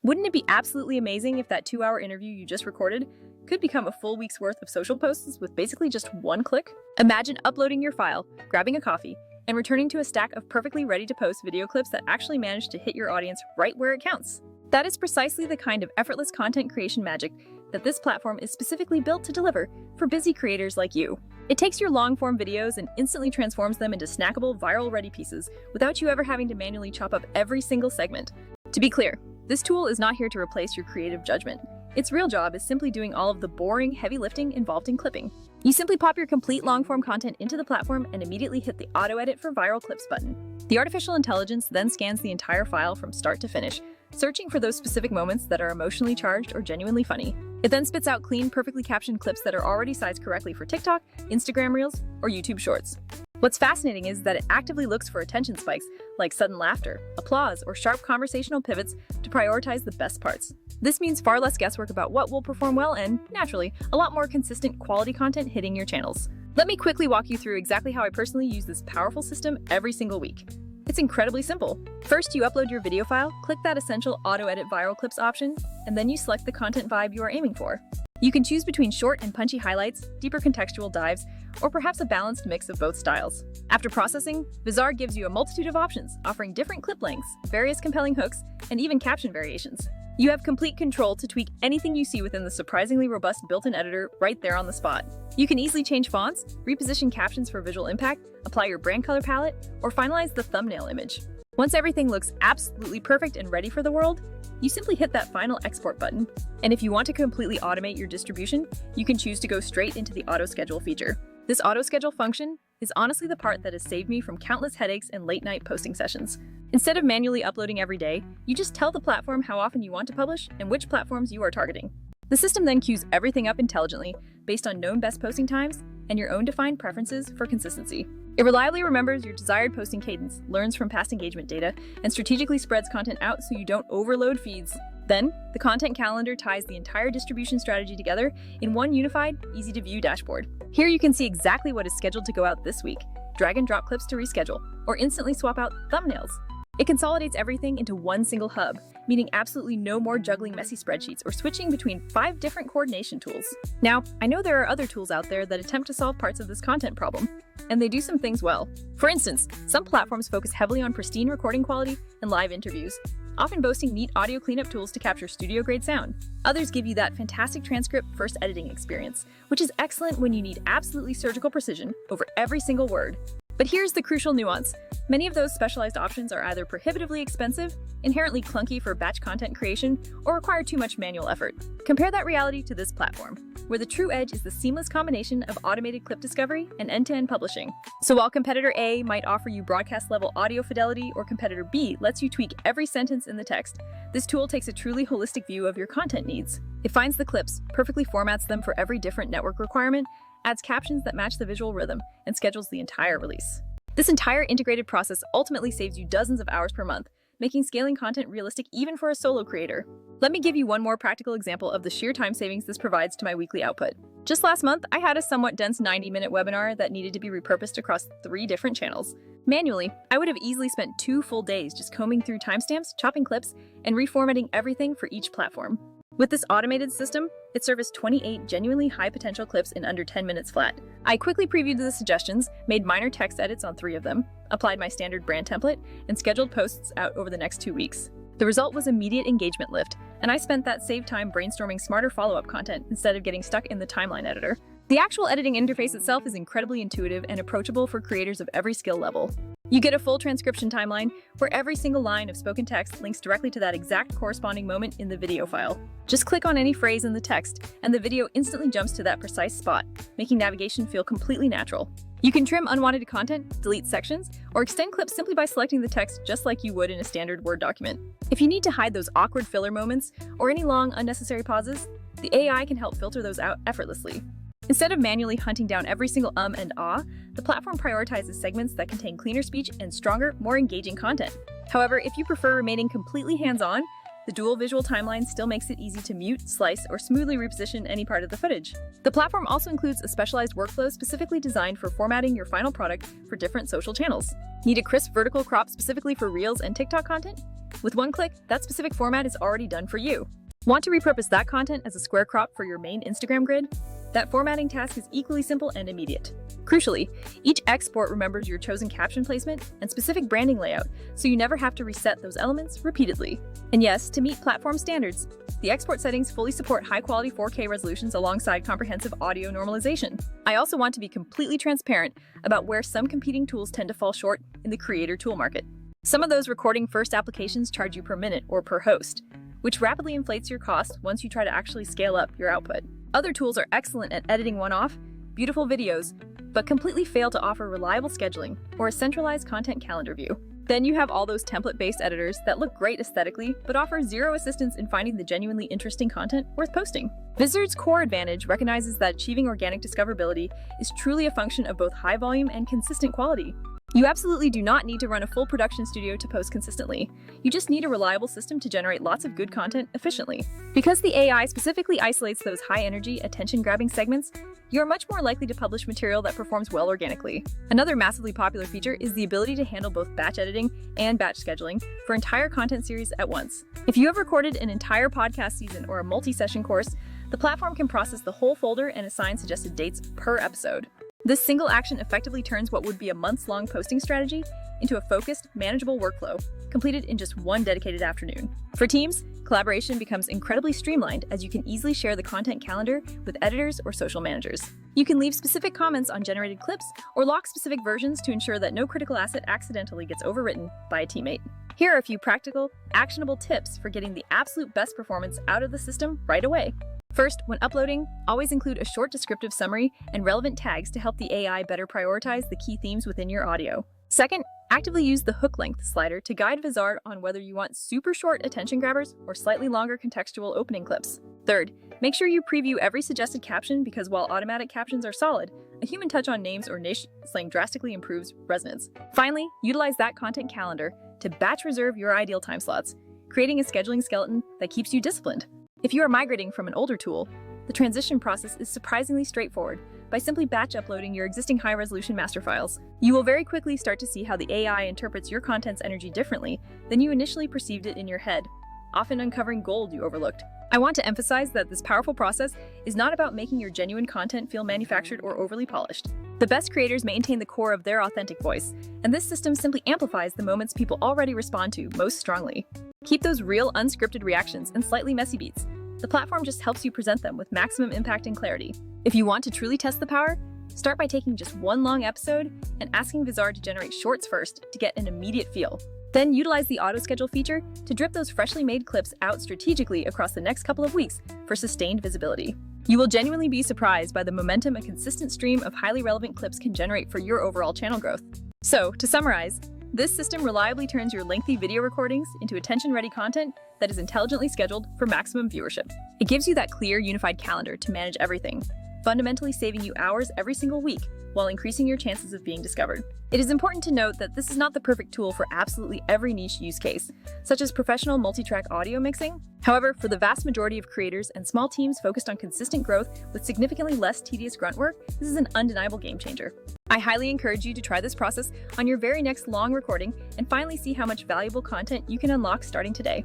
Wouldn't it be absolutely amazing if that 2-hour interview you just recorded could become a full week's worth of social posts with basically just one click? Imagine uploading your file, grabbing a coffee, and returning to a stack of perfectly ready-to-post video clips that actually manage to hit your audience right where it counts. That is precisely the kind of effortless content creation magic that this platform is specifically built to deliver for busy creators like you. It takes your long-form videos and instantly transforms them into snackable, viral-ready pieces without you ever having to manually chop up every single segment. To be clear, this tool is not here to replace your creative judgment. Its real job is simply doing all of the boring, heavy lifting involved in clipping. You simply pop your complete long-form content into the platform and immediately hit the Auto Edit for Viral Clips button. The artificial intelligence then scans the entire file from start to finish, searching for those specific moments that are emotionally charged or genuinely funny. It then spits out clean, perfectly captioned clips that are already sized correctly for TikTok, Instagram Reels, or YouTube Shorts. What's fascinating is that it actively looks for attention spikes, like sudden laughter, applause, or sharp conversational pivots to prioritize the best parts. This means far less guesswork about what will perform well and, naturally, a lot more consistent quality content hitting your channels. Let me quickly walk you through exactly how I personally use this powerful system every single week. It's incredibly simple. First, you upload your video file, click that essential Auto Edit Viral Clips option, and then you select the content vibe you are aiming for. You can choose between short and punchy highlights, deeper contextual dives, or perhaps a balanced mix of both styles. After processing, Vizard gives you a multitude of options, offering different clip lengths, various compelling hooks, and even caption variations. You have complete control to tweak anything you see within the surprisingly robust built-in editor right there on the spot. You can easily change fonts, reposition captions for visual impact, apply your brand color palette, or finalize the thumbnail image. Once everything looks absolutely perfect and ready for the world, you simply hit that final export button. And if you want to completely automate your distribution, you can choose to go straight into the auto schedule feature. This auto schedule function is honestly the part that has saved me from countless headaches and late-night posting sessions. Instead of manually uploading every day, you just tell the platform how often you want to publish and which platforms you are targeting. The system then queues everything up intelligently based on known best posting times and your own defined preferences for consistency. It reliably remembers your desired posting cadence, learns from past engagement data, and strategically spreads content out so you don't overload feeds. Then, the content calendar ties the entire distribution strategy together in one unified, easy-to-view dashboard. Here you can see exactly what is scheduled to go out this week, drag and drop clips to reschedule, or instantly swap out thumbnails. It consolidates everything into one single hub, meaning absolutely no more juggling messy spreadsheets or switching between 5 different coordination tools. Now, I know there are other tools out there that attempt to solve parts of this content problem, and they do some things well. For instance, some platforms focus heavily on pristine recording quality and live interviews, often boasting neat audio cleanup tools to capture studio-grade sound. Others give you that fantastic transcript first editing experience, which is excellent when you need absolutely surgical precision over every single word. But here's the crucial nuance. Many of those specialized options are either prohibitively expensive, inherently clunky for batch content creation, or require too much manual effort. Compare that reality to this platform, where the true edge is the seamless combination of automated clip discovery and end-to-end publishing. So while competitor A might offer you broadcast-level audio fidelity, or competitor B lets you tweak every sentence in the text, this tool takes a truly holistic view of your content needs. It finds the clips, perfectly formats them for every different network requirement, adds captions that match the visual rhythm, and schedules the entire release. This entire integrated process ultimately saves you dozens of hours per month, making scaling content realistic even for a solo creator. Let me give you one more practical example of the sheer time savings this provides to my weekly output. Just last month, I had a somewhat dense 90-minute webinar that needed to be repurposed across 3 different channels. Manually, I would have easily spent 2 full days just combing through timestamps, chopping clips, and reformatting everything for each platform. With this automated system, it serviced 28 genuinely high-potential clips in under 10 minutes flat. I quickly previewed the suggestions, made minor text edits on 3 of them, applied my standard brand template, and scheduled posts out over the next 2 weeks. The result was immediate engagement lift, and I spent that saved time brainstorming smarter follow-up content instead of getting stuck in the timeline editor. The actual editing interface itself is incredibly intuitive and approachable for creators of every skill level. You get a full transcription timeline where every single line of spoken text links directly to that exact corresponding moment in the video file. Just click on any phrase in the text, and the video instantly jumps to that precise spot, making navigation feel completely natural. You can trim unwanted content, delete sections, or extend clips simply by selecting the text just like you would in a standard Word document. If you need to hide those awkward filler moments or any long, unnecessary pauses, the AI can help filter those out effortlessly. Instead of manually hunting down every single and ah, the platform prioritizes segments that contain cleaner speech and stronger, more engaging content. However, if you prefer remaining completely hands-on, the dual visual timeline still makes it easy to mute, slice, or smoothly reposition any part of the footage. The platform also includes a specialized workflow specifically designed for formatting your final product for different social channels. Need a crisp vertical crop specifically for Reels and TikTok content? With one click, that specific format is already done for you. Want to repurpose that content as a square crop for your main Instagram grid? That formatting task is equally simple and immediate. Crucially, each export remembers your chosen caption placement and specific branding layout, so you never have to reset those elements repeatedly. And yes, to meet platform standards, the export settings fully support high-quality 4K resolutions alongside comprehensive audio normalization. I also want to be completely transparent about where some competing tools tend to fall short in the creator tool market. Some of those recording-first applications charge you per minute or per host, which rapidly inflates your costs once you try to actually scale up your output. Other tools are excellent at editing one-off, beautiful videos, but completely fail to offer reliable scheduling or a centralized content calendar view. Then you have all those template-based editors that look great aesthetically, but offer zero assistance in finding the genuinely interesting content worth posting. Vizard's core advantage recognizes that achieving organic discoverability is truly a function of both high volume and consistent quality. You absolutely do not need to run a full production studio to post consistently. You just need a reliable system to generate lots of good content efficiently. Because the AI specifically isolates those high-energy, attention-grabbing segments, you're much more likely to publish material that performs well organically. Another massively popular feature is the ability to handle both batch editing and batch scheduling for entire content series at once. If you have recorded an entire podcast season or a multi-session course, the platform can process the whole folder and assign suggested dates per episode. This single action effectively turns what would be a months-long posting strategy into a focused, manageable workflow, completed in just one dedicated afternoon. For teams, collaboration becomes incredibly streamlined as you can easily share the content calendar with editors or social managers. You can leave specific comments on generated clips or lock specific versions to ensure that no critical asset accidentally gets overwritten by a teammate. Here are a few practical, actionable tips for getting the absolute best performance out of the system right away. First, when uploading, always include a short descriptive summary and relevant tags to help the AI better prioritize the key themes within your audio. Second, actively use the hook length slider to guide Vizard on whether you want super short attention grabbers or slightly longer contextual opening clips. Third, make sure you preview every suggested caption because while automatic captions are solid, a human touch on names or niche slang drastically improves resonance. Finally, utilize that content calendar to batch reserve your ideal time slots, creating a scheduling skeleton that keeps you disciplined. If you are migrating from an older tool, the transition process is surprisingly straightforward by simply batch uploading your existing high-resolution master files. You will very quickly start to see how the AI interprets your content's energy differently than you initially perceived it in your head, often uncovering gold you overlooked. I want to emphasize that this powerful process is not about making your genuine content feel manufactured or overly polished. The best creators maintain the core of their authentic voice, and this system simply amplifies the moments people already respond to most strongly. Keep those real, unscripted reactions and slightly messy beats. The platform just helps you present them with maximum impact and clarity. If you want to truly test the power, start by taking just one long episode and asking Vizard to generate shorts first to get an immediate feel. Then utilize the auto-schedule feature to drip those freshly made clips out strategically across the next couple of weeks for sustained visibility. You will genuinely be surprised by the momentum a consistent stream of highly relevant clips can generate for your overall channel growth. So, to summarize, this system reliably turns your lengthy video recordings into attention-ready content that is intelligently scheduled for maximum viewership. It gives you that clear, unified calendar to manage everything, fundamentally saving you hours every single week while increasing your chances of being discovered. It is important to note that this is not the perfect tool for absolutely every niche use case, such as professional multi-track audio mixing. However, for the vast majority of creators and small teams focused on consistent growth with significantly less tedious grunt work, this is an undeniable game changer. I highly encourage you to try this process on your very next long recording and finally see how much valuable content you can unlock starting today.